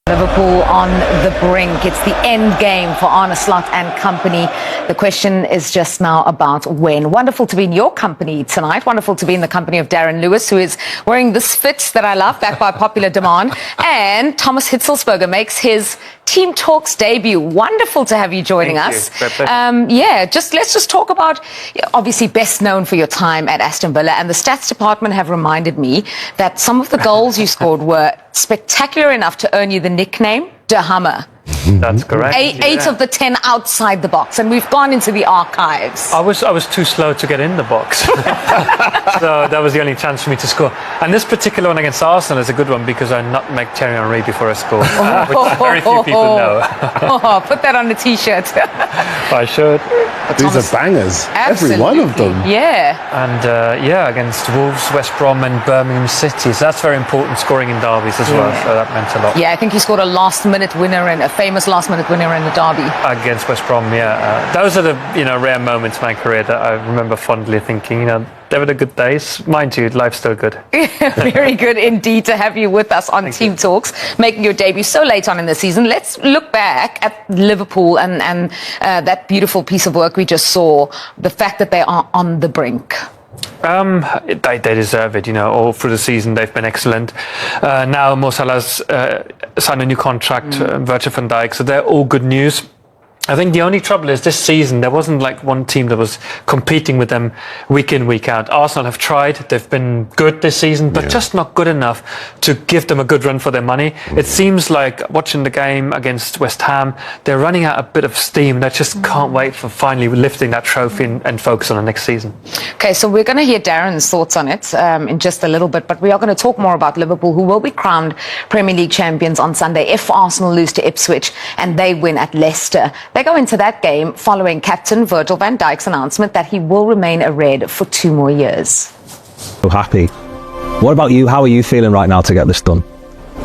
Liverpool on the brink. It's the end game for Arne and company. The question is just now about when. Wonderful to be in your company tonight. Wonderful to be in the company of Darren Lewis, who is wearing this fit that I love, back by popular demand. And Thomas Hitzelsberger makes his Team Talks debut. Wonderful to have you joining us. Let's just talk about, obviously best known for your time at Aston Villa, and the stats department have reminded me that some of the goals you scored were spectacular enough to earn you the nickname De Hammer. That's correct. Eight of the 10 outside the box, and we've gone into the archives. I was too slow to get in the box, so that was the only chance for me to score. And this particular one against Arsenal is a good one because I nutmegged Thierry Henry before I scored, which very few people know. Put that on the t-shirt. I should. These are bangers. Absolutely. Every one of them. Yeah. And against Wolves, West Brom, and Birmingham City. So that's very important, scoring in derbies as well. So that meant a lot. Yeah, I think he scored a last-minute winner and a famous last-minute winner in the derby against West Brom. Those are the rare moments in my career that I remember fondly thinking, they were the good days. Mind you, life's still good. Very good indeed to have you with us on Team Talks, making your debut so late on in the season. Let's look back at Liverpool and that beautiful piece of work we just saw, the fact that they are on the brink. They deserve it, all through the season they've been excellent. Now Mo Salah's signed a new contract, Virgil van Dijk, so they're all good news. I think the only trouble is this season there wasn't like one team that was competing with them week in, week out. Arsenal have tried, they've been good this season, but just not good enough to give them a good run for their money. It seems like watching the game against West Ham, they're running out a bit of steam. They just can't wait for finally lifting that trophy and focus on the next season. Okay, so we're going to hear Darren's thoughts on it in just a little bit, but we are going to talk more about Liverpool, who will be crowned Premier League champions on Sunday if Arsenal lose to Ipswich and they win at Leicester. They go into that game following captain Virgil van Dijk's announcement that he will remain a Red for 2 more years. So happy. What about you? How are you feeling right now to get this done?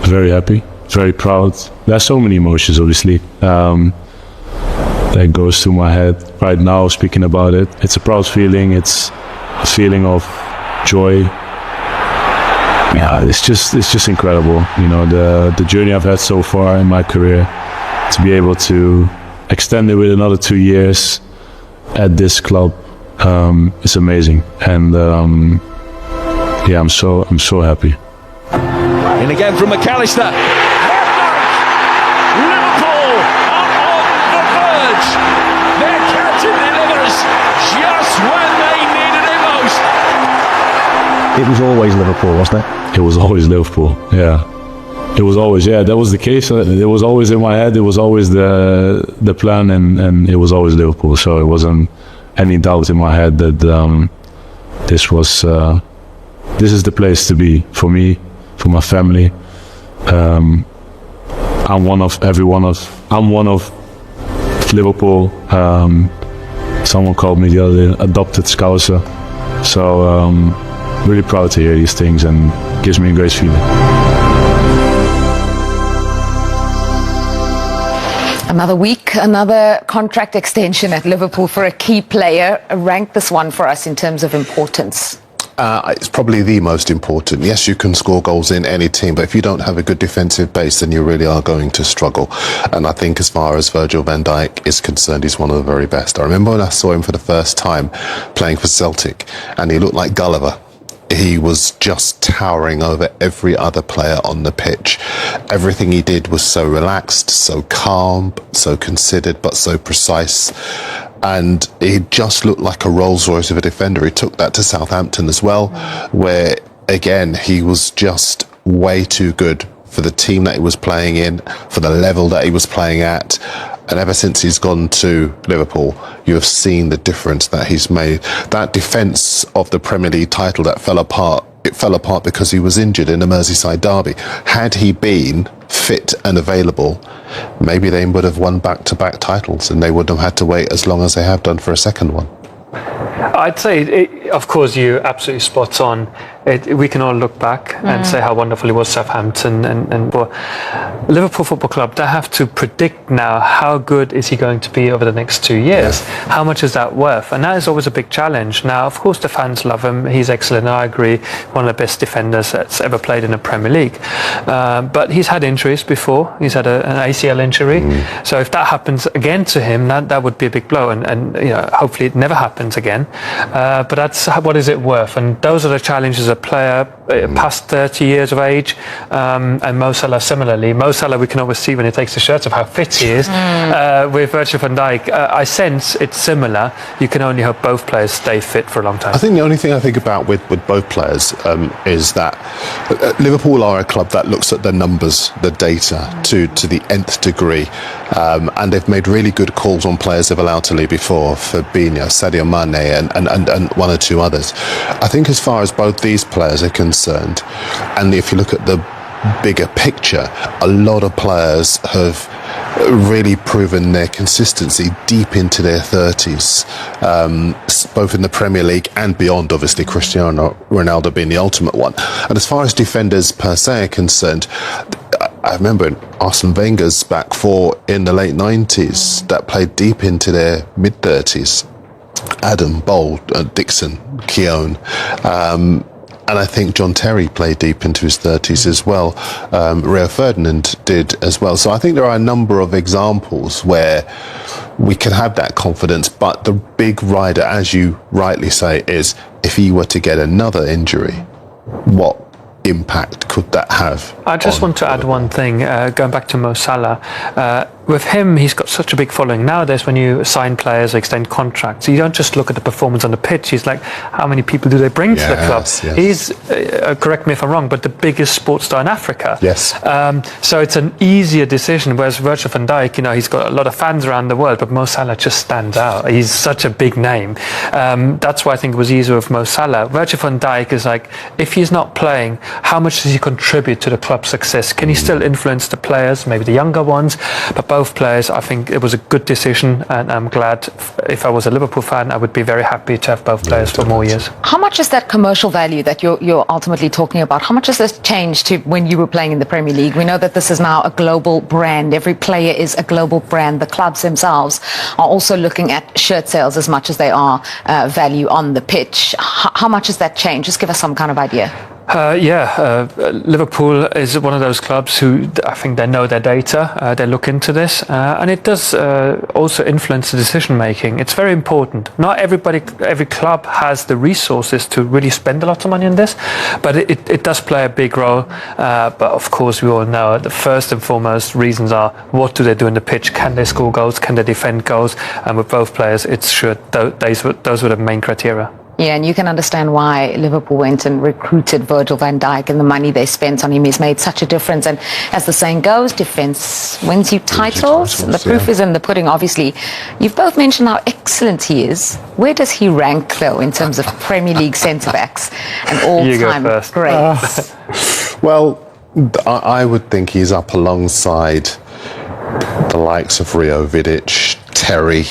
Very happy, very proud. There's so many emotions, obviously, that goes through my head right now speaking about it. It's a proud feeling. It's a feeling of joy. Yeah, it's just incredible. The journey I've had so far in my career, to be able to extend it with another 2 years at this club, is amazing. And I'm so happy. In again from McAllister. Liverpool are on the verge. Their captain delivers just when they needed it most. It was always Liverpool, wasn't it? It was always Liverpool, yeah. It was always, that was the case. It was always in my head. It was always the plan, and it was always Liverpool. So it wasn't any doubt in my head that this is the place to be for me, for my family. I'm one of Liverpool. Someone called me the other day, adopted Scouser. So really proud to hear these things, and gives me a great feeling. Another week, another contract extension at Liverpool for a key player. Rank this one for us in terms of importance. It's probably the most important. Yes, you can score goals in any team, but if you don't have a good defensive base, then you really are going to struggle. And I think as far as Virgil van Dijk is concerned, he's one of the very best. I remember when I saw him for the first time playing for Celtic, and he looked like Gulliver. He was just towering over every other player on the pitch. Everything he did was so relaxed, so calm, so considered, but so precise. And he just looked like a Rolls Royce of a defender. He took that to Southampton as well, where, again, he was just way too good for the team that he was playing in, for the level that he was playing at. And ever since he's gone to Liverpool, you have seen the difference that he's made. That defence of the Premier League title that fell apart, it fell apart because he was injured in a Merseyside derby. Had he been fit and available, maybe they would have won back-to-back titles, and they wouldn't have had to wait as long as they have done for a second one. I'd say, of course, you're absolutely spot on. We can all look back and say how wonderful it was Southampton and Liverpool Football Club. They have to predict now how good is he going to be over the next 2 years. How much is that worth? And that is always a big challenge. Now, of course, the fans love him. He's excellent. I agree. One of the best defenders that's ever played in the Premier League. But he's had injuries before. He's had an ACL injury. So if that happens again to him, that would be a big blow. And hopefully it never happens again. But that's what is it worth? And those are the challenges a player past 30 years of age, and Mo Salah similarly. Mo Salah, we can always see when he takes the shirt off how fit he is. With Virgil van Dijk, I sense it's similar. You can only hope both players stay fit for a long time. I think the only thing I think about with both players is that Liverpool are a club that looks at the numbers, the data to the nth degree, and they've made really good calls on players they've allowed to leave before, Fabinho, Sadio Mane and one or two others. I think as far as both these players are concerned, and if you look at the bigger picture, a lot of players have really proven their consistency deep into their 30s, both in the Premier League and beyond, obviously Cristiano Ronaldo being the ultimate one. And as far as defenders per se are concerned, I remember Arsene Wenger's back four in the late 90s that played deep into their mid-30s. Adam, Bold, Dixon, Keown, and I think John Terry played deep into his 30s as well. Rio Ferdinand did as well. So I think there are a number of examples where we can have that confidence, but the big rider, as you rightly say, is if he were to get another injury, what impact could that have? I just want to add one thing, going back to Mo Salah. With him, he's got such a big following. Nowadays, when you sign players or extend contracts, you don't just look at the performance on the pitch. He's like, how many people do they bring to the club? Yes. He's, correct me if I'm wrong, but the biggest sports star in Africa. Yes. So it's an easier decision, whereas Virgil van Dijk, he's got a lot of fans around the world, but Mo Salah just stands out. He's such a big name. That's why I think it was easier with Mo Salah. Virgil van Dijk is like, if he's not playing, how much does he contribute to the club's success? Can he still influence the players, maybe the younger ones? But both players, I think it was a good decision, and I'm glad. If I was a Liverpool fan, I would be very happy to have both players for more years. How much is that commercial value that you're ultimately talking about? How much has this changed to when you were playing in the Premier League? We know that this is now a global brand. Every player is a global brand. The clubs themselves are also looking at shirt sales as much as they are value on the pitch. How much has that changed? Just give us some kind of idea. Liverpool is one of those clubs who I think they know their data, they look into this, and it does also influence the decision making. It's very important. Not every club has the resources to really spend a lot of money on this, but it does play a big role. But of course, we all know the first and foremost reasons are, what do they do in the pitch? Can they score goals? Can they defend goals? And with both players, it's sure those were the main criteria. Yeah, and you can understand why Liverpool went and recruited Virgil van Dijk, and the money they spent on him has made such a difference. And as the saying goes, defence wins you titles. The proof is in the pudding, obviously. You've both mentioned how excellent he is. Where does he rank, though, in terms of Premier League centre-backs and all-time greats? Well, I would think he's up alongside the likes of Rio, Vidic, Terry.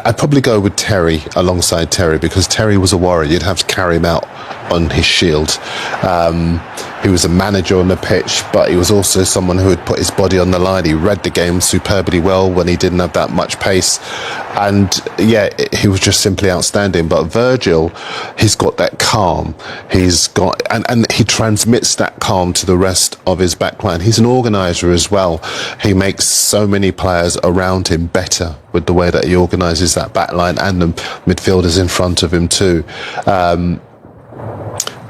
I'd probably go with Terry alongside Terry, because Terry was a warrior. You'd have to carry him out on his shield. He was a manager on the pitch, but he was also someone who would put his body on the line. He read the game superbly well when he didn't have that much pace. And yeah, he was just simply outstanding. But Virgil, he's got that calm. He's got, and he transmits that calm to the rest of his backline. He's an organiser as well. He makes so many players around him better with the way that he organises that backline and the midfielders in front of him too.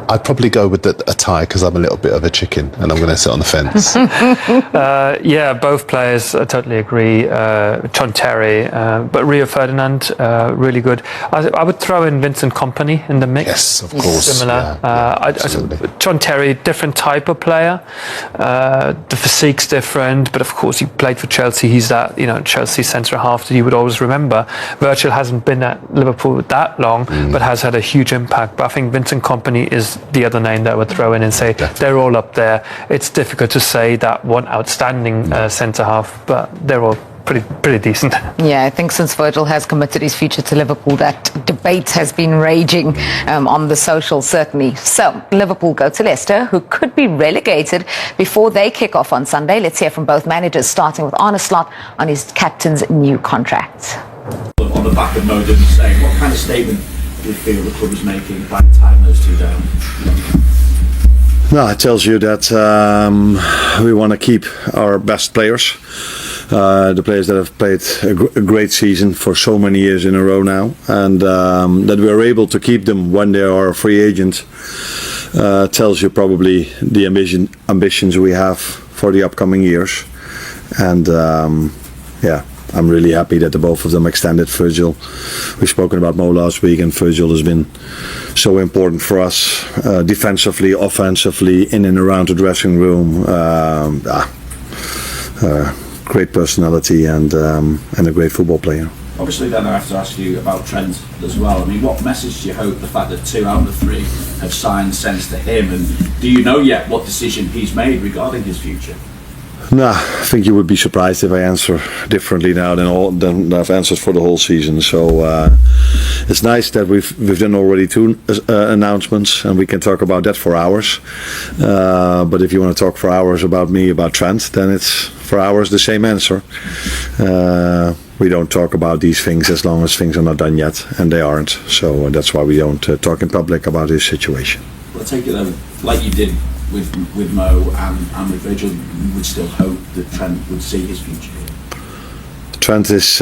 I'd probably go with a tie, because I'm a little bit of a chicken and I'm going to sit on the fence. Yeah, both players, I totally agree. John Terry, but Rio Ferdinand, really good. I would throw in Vincent Kompany in the mix. Yes, of course. Similar. Absolutely. John Terry, different type of player. The physique's different, but of course he played for Chelsea. He's that, Chelsea centre half that you would always remember. Virgil hasn't been at Liverpool that long, but has had a huge impact. But I think Vincent Kompany is the other name that I would throw in and say they're all up there. It's difficult to say that one outstanding centre half, but they're all pretty decent. Yeah, I think since Virgil has committed his future to Liverpool, that debate has been raging on the social, certainly. So, Liverpool go to Leicester, who could be relegated before they kick off on Sunday. Let's hear from both managers, starting with Arne on his captain's new contract. On the back of Mo Dunn saying, what kind of statement do you feel the club is making by tying those two down? No, it tells you that we want to keep our best players. The players that have played a great season for so many years in a row now, and that we are able to keep them when they are a free agent tells you probably the ambitions we have for the upcoming years. And I'm really happy that the both of them extended. Virgil, we've spoken about Mo last week, and Virgil has been so important for us defensively, offensively, in and around the dressing room. Great personality and a great football player. Obviously, then I have to ask you about Trent as well. I mean, what message do you hope the fact that 2 out of the 3 have signed sends to him? And do you know yet what decision he's made regarding his future? No, I think you would be surprised if I answer differently now than I've answered for the whole season. So it's nice that we've done already 2 announcements, and we can talk about that for hours. But if you want to talk for hours about me, about Trent, then it's for hours the same answer. We don't talk about these things as long as things are not done yet, and they aren't. So that's why we don't talk in public about his situation. Well, I take it though, like you did with Mo and with Virgil, you would still hope that Trent would see his future here. Trent is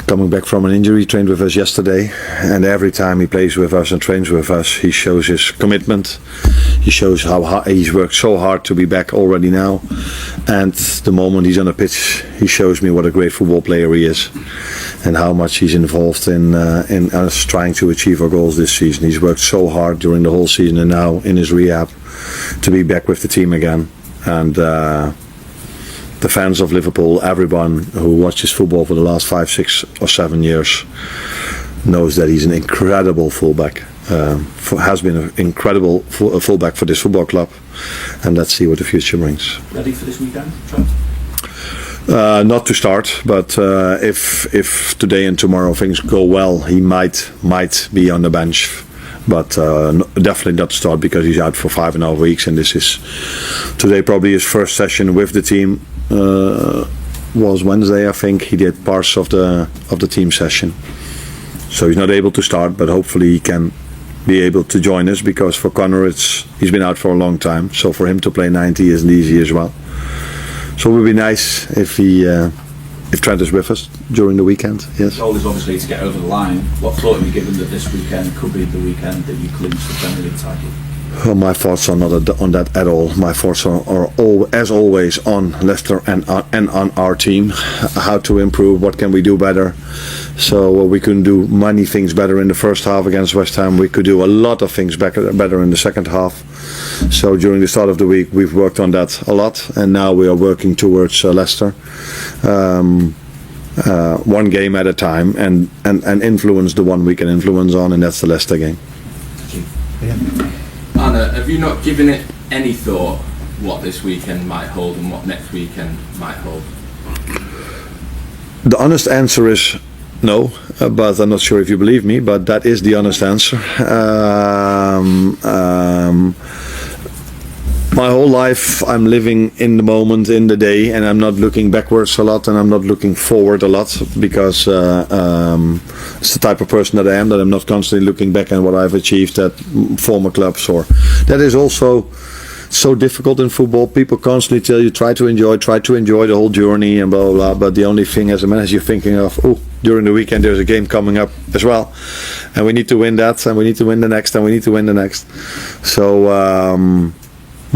coming back from an injury. He trained with us yesterday, and every time he plays with us and trains with us, he shows his commitment. He shows how hard, he's worked so hard to be back already now, and the moment he's on the pitch, he shows me what a great football player he is, and how much he's involved in us trying to achieve our goals this season. He's worked so hard during the whole season, and now in his rehab, to be back with the team again. And the fans of Liverpool, everyone who watches football for the last 5, 6 or 7 years, knows that he's an incredible fullback. Has been an incredible fullback for this football club, and let's see what the future brings. Ready for this weekend, Trent? Not to start, but if today and tomorrow things go well, he might be on the bench. But definitely not to start, because he's out for 5.5 weeks, and this is today probably his first session with the team. Was Wednesday, I think. He did parts of the team session, so he's not able to start, but hopefully he can be able to join us, because for Connor he's been out for a long time, so for him to play 90 isn't easy as well. So it would be nice if Trent is with us during the weekend. Yes. The goal is obviously to get over the line. What thought have you given that this weekend could be the weekend that you clinch the Premier League title? Well, my thoughts are not on that at all. My thoughts are as always on Leicester and on our team. How to improve, what can we do better. So we couldn't do many things better in the first half against West Ham. We could do a lot of things better in the second half. So during the start of the week we've worked on that a lot, and now we are working towards Leicester. One game at a time, and influence the one we can influence on, and that's the Leicester game. Anna, have you not given it any thought what this weekend might hold and what next weekend might hold? The honest answer is no, but I'm not sure if you believe me, but that is the honest answer. My whole life I'm living in the moment, in the day, and I'm not looking backwards a lot, and I'm not looking forward a lot, because it's the type of person that I am, that I'm not constantly looking back at what I've achieved at former clubs. Or that is also so difficult in football. People constantly tell you try to enjoy the whole journey and blah blah blah, but the only thing as a manager you're thinking of, during the weekend there's a game coming up as well, and we need to win that, and we need to win the next, and we need to win the next. So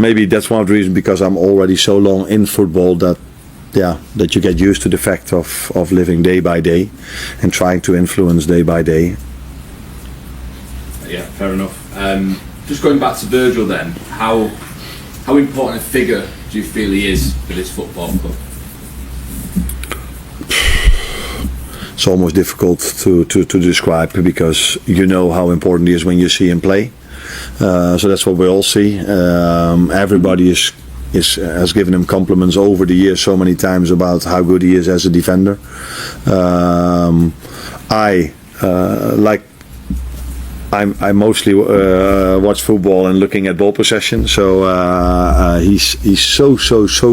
maybe that's one of the reasons, because I'm already so long in football, that you get used to the fact of living day by day and trying to influence day by day. Yeah, fair enough. Just going back to Virgil then, how important a figure do you feel he is for this football club? It's almost difficult to describe, because you know how important he is when you see him play. So that's what we all see. Everybody is has given him compliments over the years so many times about how good he is as a defender. I mostly watch football and looking at ball possession. So he's so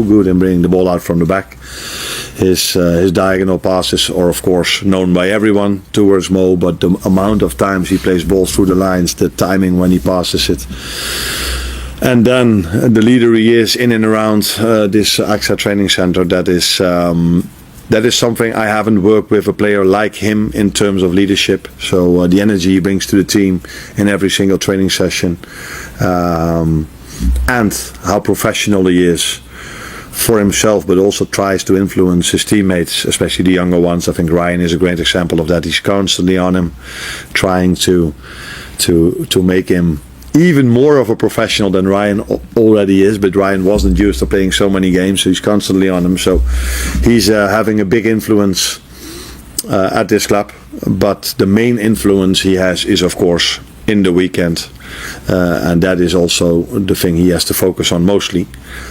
good in bringing the ball out from the back. His diagonal passes are of course known by everyone towards Mo, but the amount of times he plays balls through the lines, the timing when he passes it, and then the leader he is in and around this AXA training center. That is something I haven't worked with a player like him in terms of leadership. So the energy he brings to the team in every single training session, and how professional he is for himself, but also tries to influence his teammates, especially the younger ones. I think Ryan is a great example of that. He's constantly on him, trying to make him even more of a professional than Ryan already is, but Ryan wasn't used to playing so many games, so he's constantly on him. So he's having a big influence at this club, but the main influence he has is of course in the weekend, and that is also the thing he has to focus on mostly.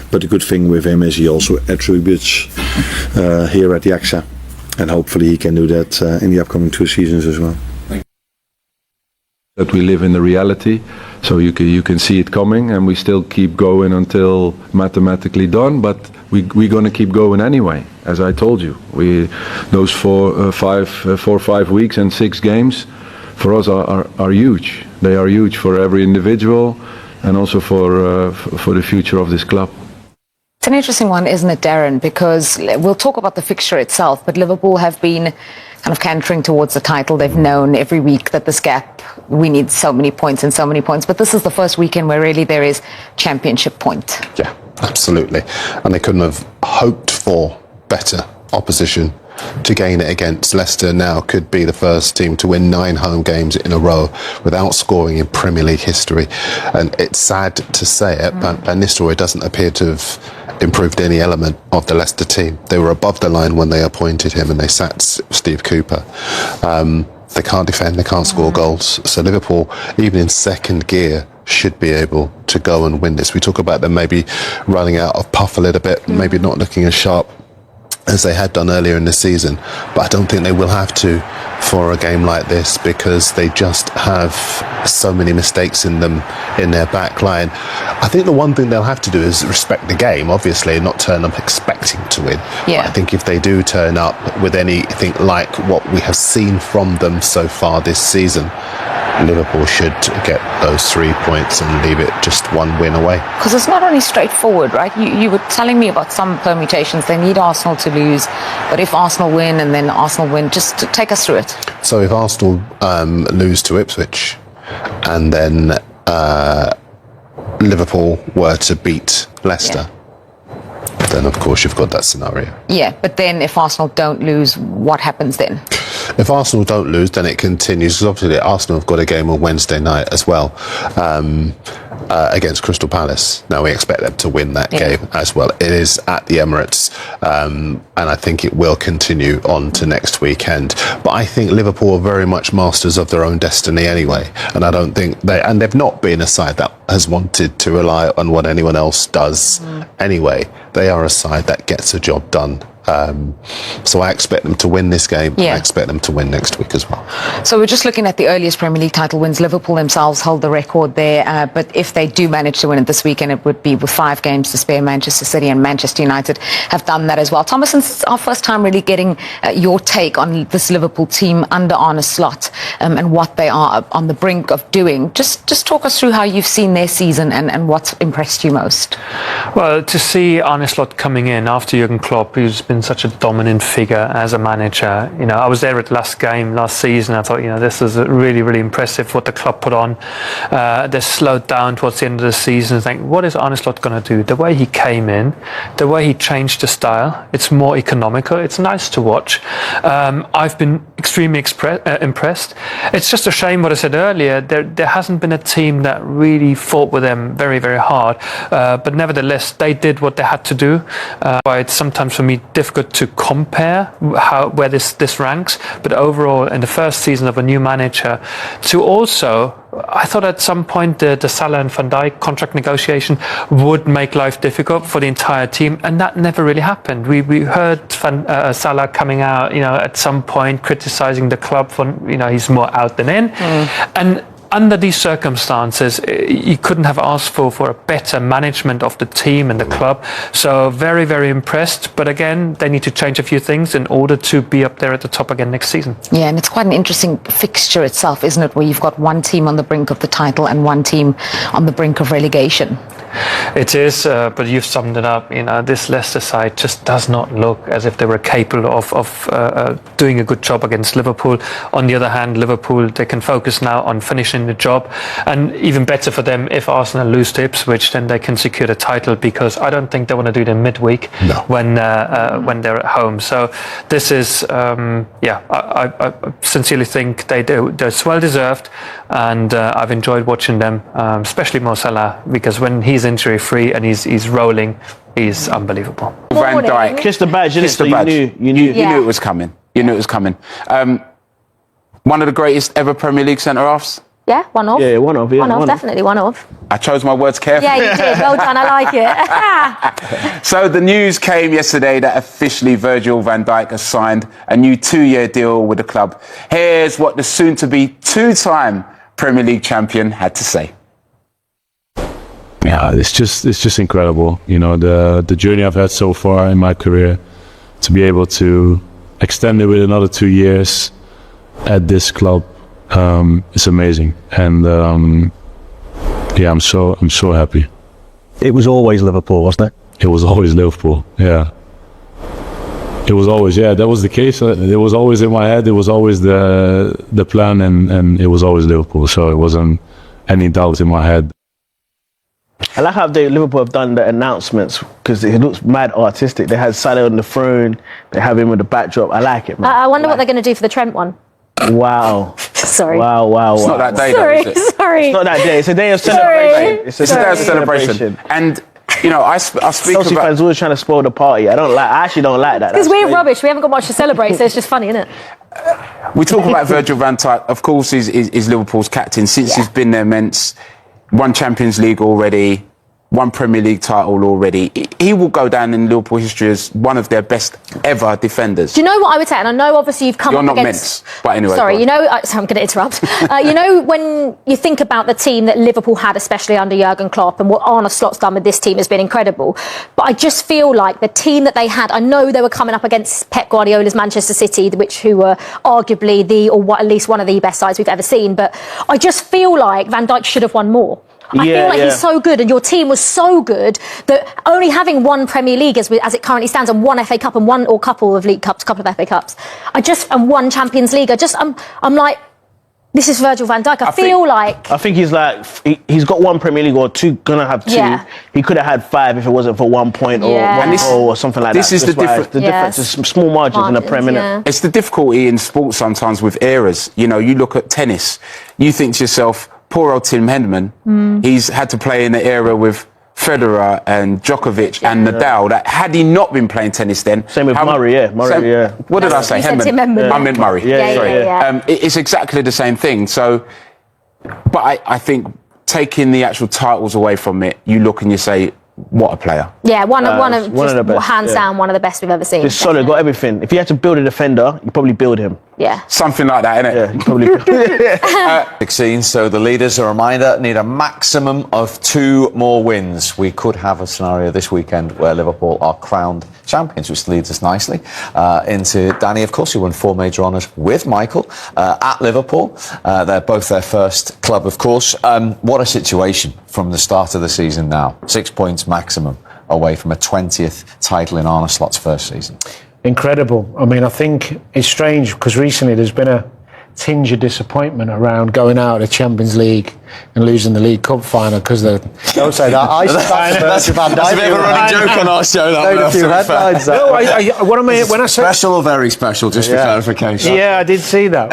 But the good thing with him is he also attributes here at the AXA, and hopefully he can do that in the upcoming 2 seasons as well. That we live in the reality, so you can see it coming, and we still keep going until mathematically done. But we're going to keep going anyway. As I told you, those 4 or 5 weeks and 6 games for us are huge. They are huge for every individual, and also for the future of this club. It's an interesting one, isn't it, Darren? Because we'll talk about the fixture itself, but Liverpool have been kind of cantering towards the title. They've known every week that this gap, we need so many points and so many points. But this is the first weekend where really there is championship point. Yeah, absolutely. And they couldn't have hoped for better opposition to gain it against. Leicester now could be the first team to win 9 home games in a row without scoring in Premier League history. And it's sad to say it, but Van Nistelrooy doesn't appear to have improved any element of the Leicester team. They were above the line when they appointed him, and they sacked Steve Cooper. They can't defend, they can't score goals. So Liverpool, even in second gear, should be able to go and win this. We talk about them maybe running out of puff a little bit, maybe not looking as sharp as they had done earlier in the season, but I don't think they will have to for a game like this, because they just have so many mistakes in them in their back line. I think the one thing they'll have to do is respect the game, obviously, and not turn up expecting to win. Yeah. But I think if they do turn up with anything like what we have seen from them so far this season, Liverpool should get those 3 points and leave it just 1 win away. Because it's not only straightforward, right? You were telling me about some permutations. They need Arsenal to lose, but if Arsenal win and then Arsenal win, just to take us through it. So if Arsenal lose to Ipswich, and then Liverpool were to beat Leicester, then of course you've got that scenario. Yeah, but then if Arsenal don't lose, what happens then? If Arsenal don't lose, then it continues, because obviously Arsenal have got a game on Wednesday night as well, against Crystal Palace. Now we expect them to win that game as well. It is at the Emirates, and I think it will continue on to next weekend. But I think Liverpool are very much masters of their own destiny anyway, and I don't think they've not been a side that has wanted to rely on what anyone else does anyway. They are a side that gets a job done. So I expect them to win this game. I expect them to win next week as well. So we're just looking at the earliest Premier League title wins. Liverpool themselves hold the record there, but if they do manage to win it this weekend, it would be with 5 games to spare. Manchester City and Manchester United have done that as well. Thomas, it's our first time really getting your take on this Liverpool team under Arne Slot, and what they are on the brink of doing. Just talk us through how you've seen their season and what's impressed you most. Well, to see Arne Slot coming in after Jurgen Klopp, who's been such a dominant figure as a manager. You know, I was there at the last game last season. I thought, you know, this is really, really impressive what the club put on. They slowed down towards the end of the season. I think, what is Arne Slot going to do? The way he came in, the way he changed the style, it's more economical. It's nice to watch. I've been extremely impressed. It's just a shame what I said earlier. There hasn't been a team that really fought with them very, very hard. But nevertheless, they did what they had to do. Why it's sometimes for me difficult to compare where this ranks, but overall in the first season of a new manager, to also I thought at some point the Salah and Van Dijk contract negotiation would make life difficult for the entire team, and that never really happened. We heard Salah coming out, at some point criticising the club for, he's more out than in, and under these circumstances, you couldn't have asked for a better management of the team and the club. So very, very impressed. But again, they need to change a few things in order to be up there at the top again next season. Yeah, and it's quite an interesting fixture itself, isn't it? Where you've got one team on the brink of the title and one team on the brink of relegation. It is, but you've summed it up. This Leicester side just does not look as if they were capable of doing a good job against Liverpool. On the other hand, Liverpool, they can focus now on finishing the job, and even better for them if Arsenal lose to Ipswich, then they can secure the title, because I don't think they want to do it in midweek when they're at home. So this is, I sincerely think they're well deserved, and I've enjoyed watching them, especially Mo Salah, because when he's injury free and he's rolling, he's unbelievable. Van Dijk, kissed the badge. Kissed the badge. You knew it was coming. You knew it was coming. One of the greatest ever Premier League centre-halves. Yeah, one of. Yeah, one of. Yeah, one of, definitely one of. I chose my words carefully. Yeah, you did. Well done. I like it. So the news came yesterday that officially Virgil van Dijk has signed a new 2-year deal with the club. Here's what the soon-to-be 2-time Premier League champion had to say. Yeah, it's just incredible. The journey I've had so far in my career, to be able to extend it with another 2 years at this club, it's amazing. And I'm so happy. It was always Liverpool, wasn't it? It was always Liverpool. Yeah. It was always, that was the case. It was always in my head. It was always the plan, and it was always Liverpool. So it wasn't any doubt in my head. I like how Liverpool have done the announcements, because it looks mad artistic. They had Salah on the throne. They have him with the backdrop. I like it, man. I wonder what they're going to do for the Trent one. Wow. Sorry. Wow. It's not that day, sorry, though, is it? Sorry. It's not that day. It's a day of celebration. It's a day of celebration. And, I speak Chelsea about... fans always trying to spoil the party. I actually don't like that. Because we're rubbish. We haven't got much to celebrate, so it's just funny, isn't it? We talk about Virgil van Dijk. Of course, he's Liverpool's captain since he's been there. Won Champions League already. Won Premier League title already. He will go down in Liverpool history as one of their best ever defenders. Do you know what I would say? And I know obviously you've come You're up not against... Menz, but anyway. Sorry, so I'm going to interrupt. When you think about the team that Liverpool had, especially under Jurgen Klopp, and what Arne Slot's done with this team has been incredible. But I just feel like the team that they had, I know they were coming up against Pep Guardiola's Manchester City, who were arguably at least one of the best sides we've ever seen. But I just feel like Van Dijk should have won more. I feel like he's so good, and your team was so good that only having one Premier League as it currently stands, and one FA Cup and one or couple of League Cups, couple of FA Cups, and one Champions League, I'm like, this is Virgil van Dijk. I think he's like, he's got one Premier League or two, gonna have two. Yeah. He could have had 5 if it wasn't for 1 point or 1 goal or something like that. This is the difference. The difference is small margins in the Premier League. It's the difficulty in sports sometimes with eras. You look at tennis, you think to yourself, poor old Tim Henman, he's had to play in the era with Federer and Djokovic and Nadal. That had he not been playing tennis then... Same with Murray, yeah. What did I say? Henman. I meant Murray. Yeah. It's exactly the same thing. So, but I think taking the actual titles away from it, you look and you say, what a player. Yeah, one of the best, hands down, one of the best we've ever seen. He's solid, got everything. If you had to build a defender, you probably build him. Yeah. Something like that, innit? Yeah, you probably 16, so the leaders, a reminder, need a maximum of 2 more wins. We could have a scenario this weekend where Liverpool are crowned champions, which leads us nicely into Danny, of course, who won 4 major honours with Michael at Liverpool. They're both their first club, of course. What a situation from the start of the season now. 6 points maximum away from a 20th title in Arne Slot's first season. Incredible. I mean, I think it's strange because recently there's been a tinge of disappointment around going out of the Champions League and losing the League Cup final because the... Don't say that. That's a bad That's a bit of a running joke on our show. Made a few headlines. No, what I mean, when I say... Special or very special, just for clarification. Yeah, I did see that.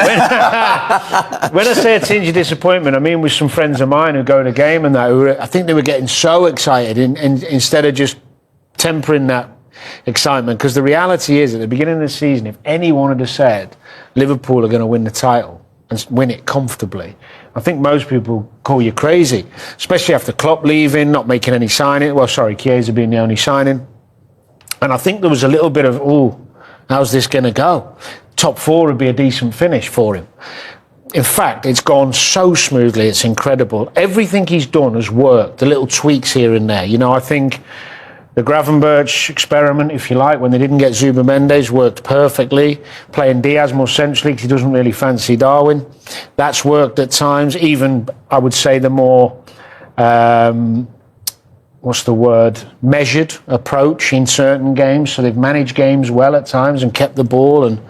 When I say a tinge of disappointment, I mean with some friends of mine who go to the game and that, I think they were getting so excited instead of just tempering that excitement, because the reality is at the beginning of the season, if anyone had said Liverpool are going to win the title, and win it comfortably, I think most people call you crazy, especially after Klopp leaving, not making any signing. Well, sorry, Chiesa being the only signing. And I think there was a little bit of, how's this going to go? Top 4 would be a decent finish for him. In fact, it's gone so smoothly, it's incredible. Everything he's done has worked, the little tweaks here and there. You know, I think the Gravenberch experiment, if you like, when they didn't get Zuba Mendes, worked perfectly. Playing Diaz more centrally, because he doesn't really fancy Darwin. That's worked at times. Even, I would say, the more, measured approach in certain games. So they've managed games well at times and kept the ball, and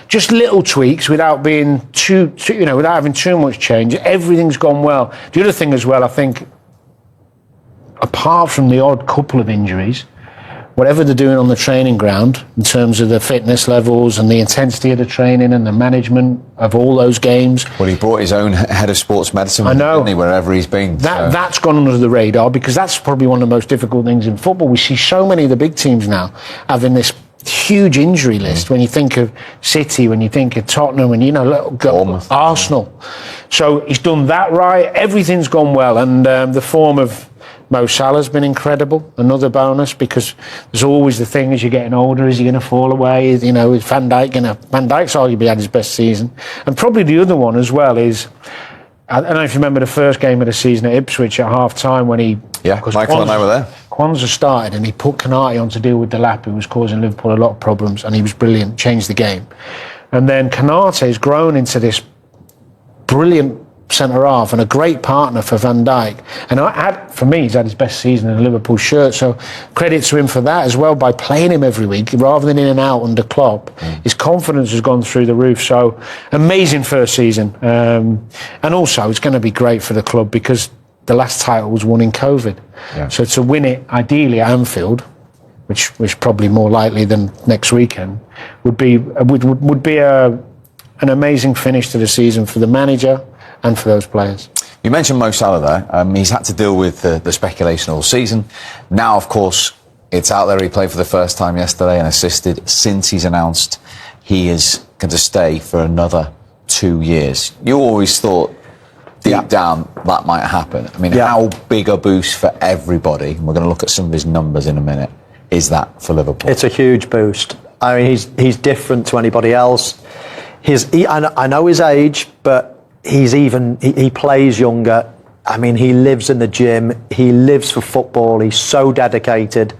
just little tweaks without being without having too much change. Everything's gone well. The other thing as well, I think, apart from the odd couple of injuries, whatever they're doing on the training ground in terms of the fitness levels and the intensity of the training and the management of all those games. Well, he brought his own head of sports medicine, didn't he, wherever he's been. That's gone under the radar, because that's probably one of the most difficult things in football. We see so many of the big teams now having this huge injury list. When you think of City, when you think of Tottenham, and Arsenal. So he's done that right. Everything's gone well, and the form of Mo Salah's been incredible, another bonus, because there's always the thing as you're getting older, is he going to fall away? You know, is Van Dijk's arguably had his best season. And probably the other one as well is, I don't know if you remember the first game of the season at Ipswich at half-time when he... Yeah, Michael and I were there. Kwanzaa started and he put Konate on to deal with Delap, who was causing Liverpool a lot of problems, and he was brilliant, changed the game. And then Konate has grown into this brilliant centre-half and a great partner for Van Dijk. And for me, he's had his best season in a Liverpool shirt, so credit to him for that as well, by playing him every week rather than in and out under Klopp. His confidence has gone through the roof, so amazing first season. And also, it's going to be great for the club, because the last title was won in COVID. Yeah. So to win it, ideally at Anfield, which probably more likely than next weekend, would be an amazing finish to the season for the manager and for those players. You mentioned Mo Salah there. He's had to deal with the speculation all season. Now, of course, it's out there. He played for the first time yesterday and assisted since he's announced he is going to stay for another 2 years. You always thought deep down that might happen. I mean, how big a boost for everybody, and we're going to look at some of his numbers in a minute, is that for Liverpool? It's a huge boost. I mean, he's different to anybody else. I know his age, but he plays younger. I mean, he lives in the gym. He lives for football. He's so dedicated.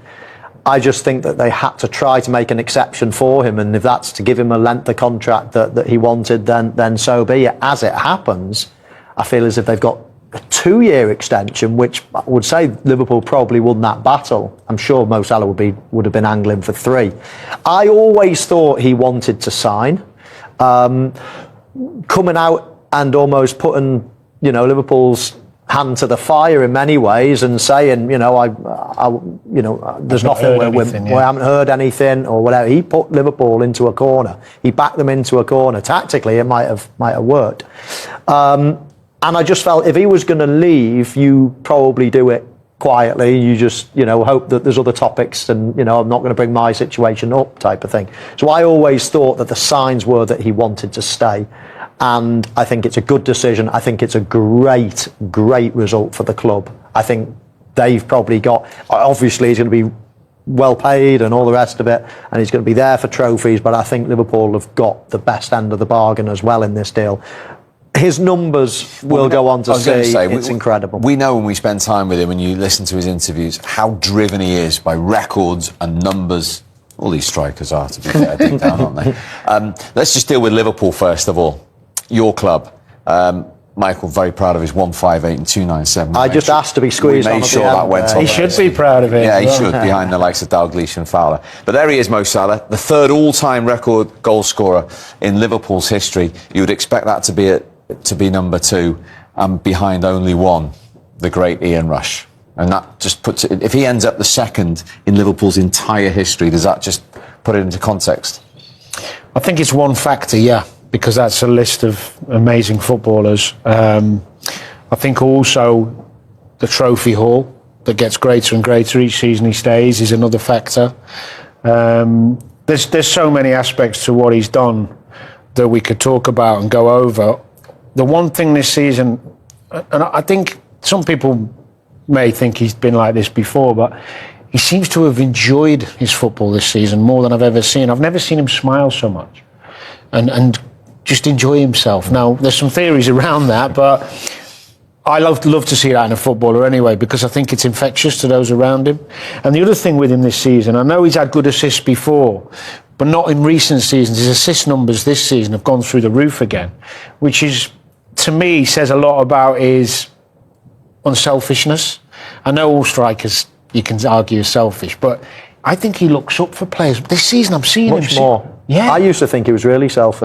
I just think that they had to try to make an exception for him, and if that's to give him a length of contract that he wanted, then so be it. As it happens, I feel as if they've got a 2-year extension, which I would say Liverpool probably won that battle. I'm sure Mo Salah would have been angling for 3. I always thought he wanted to sign. Coming out and almost putting, Liverpool's hand to the fire in many ways, and saying, there's nothing. We haven't heard anything or whatever. He put Liverpool into a corner. He backed them into a corner. Tactically, it might have worked. And I just felt if he was going to leave, you probably do it quietly. You just, hope that there's other topics, and I'm not going to bring my situation up, type of thing. So I always thought that the signs were that he wanted to stay. And I think it's a good decision. I think it's a great result for the club. I think they've probably got, obviously he's going to be well paid and all the rest of it, and he's going to be there for trophies, but I think Liverpool have got the best end of the bargain as well in this deal. His numbers will go on to see, it's incredible. We know when we spend time with him, and you listen to his interviews, how driven he is by records and numbers. All these strikers are, to be fair, deep down, aren't they? Let's just deal with Liverpool first of all. Your club. Michael, very proud of his 158 and 297. I just asked to be squeezed on at the end. We made sure that went on. He should be proud of it. Yeah, he should, behind the likes of Dalglish and Fowler. But there he is, Mo Salah, the third all-time record goal scorer in Liverpool's history. You would expect that to be number 2, and behind only one, the great Ian Rush. And that just puts it, if he ends up the second in Liverpool's entire history, does that just put it into context? I think it's one factor, yeah, because that's a list of amazing footballers. I think also the trophy haul that gets greater and greater each season he stays is another factor. There's so many aspects to what he's done that we could talk about and go over. the one thing this season, and I think some people may think he's been like this before, but he seems to have enjoyed his football this season more than I've ever seen. I've never seen him smile so much and just enjoy himself. Now, there's some theories around that, but I love to see that in a footballer anyway, because I think it's infectious to those around him. And the other thing with him this season, I know he's had good assists before, but not in recent seasons. His assist numbers this season have gone through the roof again, which is, to me, says a lot about his unselfishness. I know all strikers, you can argue, are selfish, but I think he looks up for players. This season I'm seeing him much more. Yeah. I used to think he was really selfish.